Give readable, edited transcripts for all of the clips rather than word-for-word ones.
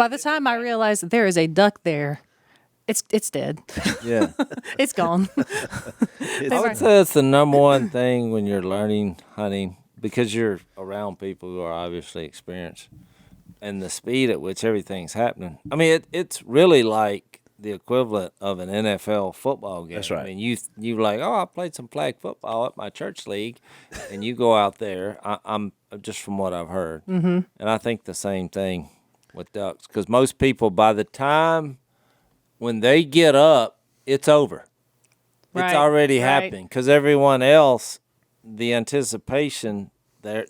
By the time I realized that there is a duck there, it's dead. Yeah. It's gone. I would say that's the number one thing when you're learning hunting, because you're around people who are obviously experienced, and the speed at which everything's happening. I mean, it's really like the equivalent of an NFL football game. That's right. I mean, you like, I played some flag football at my church league, and you go out there. I'm just from what I've heard, and I think the same thing with ducks, because most people, by the time when they get up, it's over. Right, It's already right. happening, because everyone else, the anticipation, they're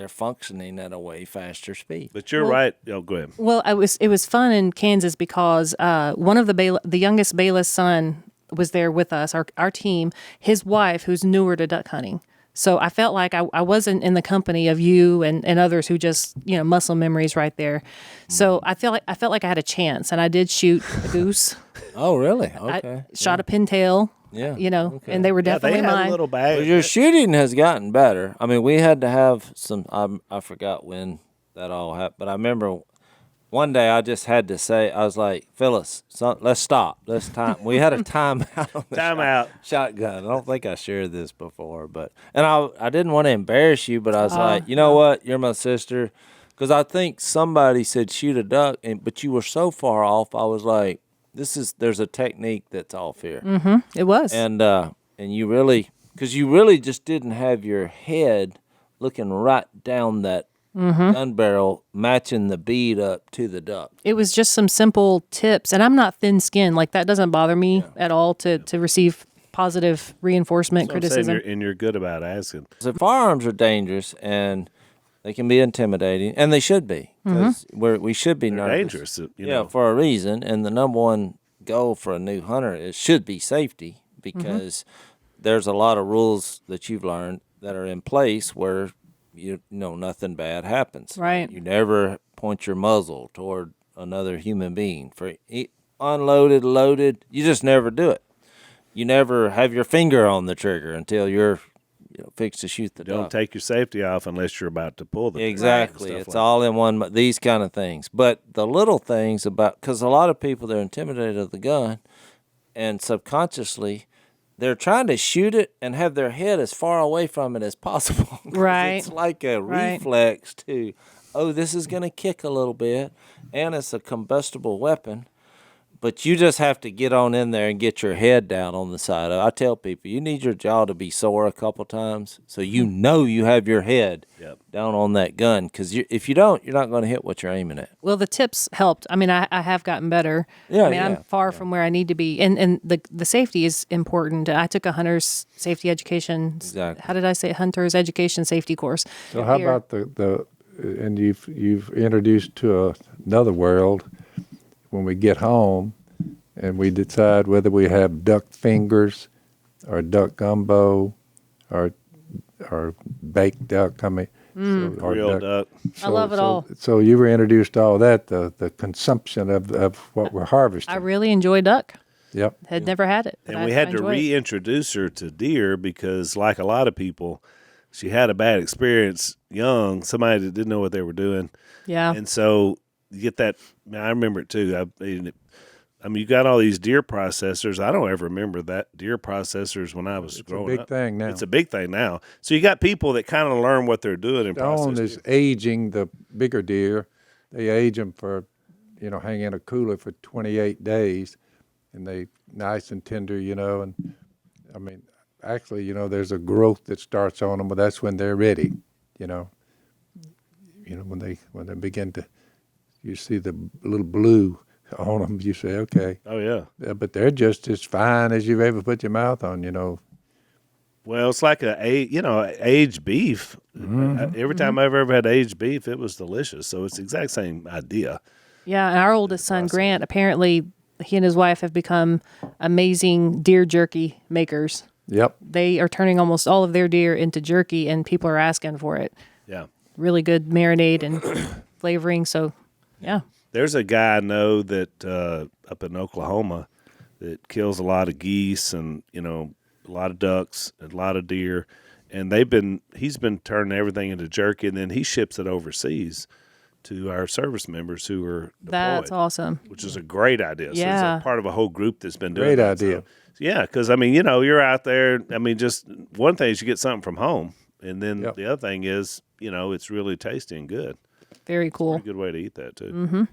functioning at a way faster speed. But you're right. Oh, go ahead. Well, it was fun in Kansas because one of the youngest Bayless son was there with us, our team. His wife, who's newer to duck hunting. So I felt like I wasn't in the company of you and others who just, muscle memories right there. So I felt like I had a chance, and I did shoot a goose. Oh, really? Okay. I shot a pintail. Yeah. Okay. And they were definitely they have mine. a little bag. Well, your shooting has gotten better. I mean, we had to have some. I forgot when that all happened, but I remember one day I just had to say, I was like, Phyllis, let's stop. Let's time. We had a timeout on the Timeout. shotgun. I don't think I shared this before, and I didn't want to embarrass you, but I was like, you know what? You're my sister, because I think somebody said shoot a duck, but you were so far off. I was like, there's a technique that's off here. Mm-hmm. It was. And you really, because you really just didn't have your head looking right down that gun barrel, matching the bead up to the duck. It was just some simple tips, and I'm not thin-skinned. Like, that doesn't bother me at all to receive positive reinforcement, criticism. And you're good about asking. So firearms are dangerous, and they can be intimidating, and they should be, because we should be They're nervous. dangerous. For a reason. And the number one goal for a new hunter should be safety, because there's a lot of rules that you've learned that are in place where nothing bad happens. Right. You never point your muzzle toward another human being. For unloaded, loaded, you just never do it. You never have your finger on the trigger until you're fixed to shoot the duck. Don't take your safety off unless you're about to pull the trigger. Exactly. It's all in one, these kind of things. But the little things because a lot of people, they're intimidated of the gun, and subconsciously they're trying to shoot it and have their head as far away from it as possible. Right. It's like a reflex to, this is going to kick a little bit, and it's a combustible weapon. But you just have to get on in there and get your head down on the side of it. I tell people, you need your jaw to be sore a couple times so you have your head down on that gun. Because if you don't, you're not going to hit what you're aiming at. Well, the tips helped. I mean, I have gotten better. I'm far from where I need to be. And the safety is important. I took a hunter's safety education. Exactly. How did I say? Hunter's education safety course. So how about and you've introduced to another world when we get home and we decide whether we have duck fingers or duck gumbo or baked duck. I mean, Real duck. I love it all. So you were introduced to all that, the consumption of what we're harvesting. I really enjoy duck. Yep. Had never had it. And we had to reintroduce her to deer because, like a lot of people, she had a bad experience young, somebody that didn't know what they were doing. Yeah. And so you get that. I remember it too. I mean, you got all these deer processors. I don't ever remember that deer processors when I was growing up. It's a big thing now. It's a big thing now. So you got people that kind of learn what they're doing in process. Stone is aging the bigger deer. They age them for, hang in a cooler for 28 days, and they nice and tender, and I mean, actually, there's a growth that starts on them, but that's when they're ready, when they begin to, you see the little blue on them, you say, okay. Oh, yeah. But they're just as fine as you've ever put your mouth on, Well, it's like aged beef. Mm-hmm. Every time I've ever had aged beef, it was delicious. So it's the exact same idea. Yeah, and our oldest son, Grant, apparently he and his wife have become amazing deer jerky makers. Yep. They are turning almost all of their deer into jerky, and people are asking for it. Yeah. Really good marinade and flavoring, so, yeah. There's a guy I know that up in Oklahoma that kills a lot of geese and, a lot of ducks, and a lot of deer. And he's been turning everything into jerky, and then he ships it overseas to our service members who are deployed. That's awesome. Which is a great idea. So Yeah. it's a part of a whole group that's been doing Great that. idea. So, yeah, because, I mean, you know, you're out there. I mean, just one thing is you get something from home. And then Yep. the other thing is, you know, it's really tasty and good. Very cool. Pretty good way to eat that, too.